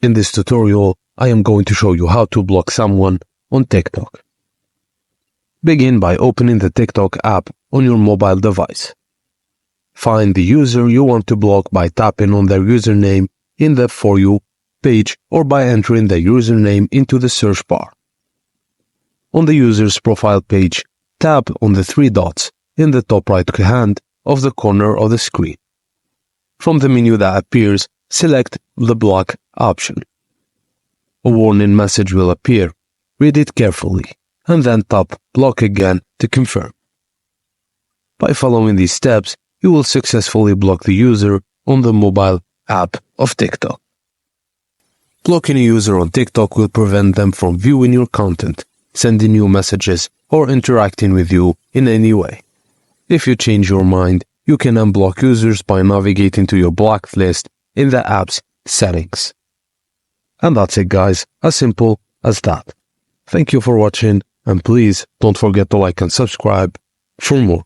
In this tutorial, I am going to show you how to block someone on TikTok. Begin by opening the TikTok app on your mobile device. Find the user you want to block by tapping on their username in the For You page or by entering the username into the search bar. On the user's profile page, tap on the three dots in the top right hand of the corner of the screen. From the menu that appears, select the block option. A warning message will appear. Read it carefully, and then tap block again to confirm. By following these steps, you will successfully block the user on the mobile app of TikTok. Blocking a user on TikTok will prevent them from viewing your content, sending you messages, or interacting with you in any way. If you change your mind, you can unblock users by navigating to your blocked list in the app's settings. And that's it, guys, as simple as that. Thank you for watching, and please don't forget to like and subscribe for more.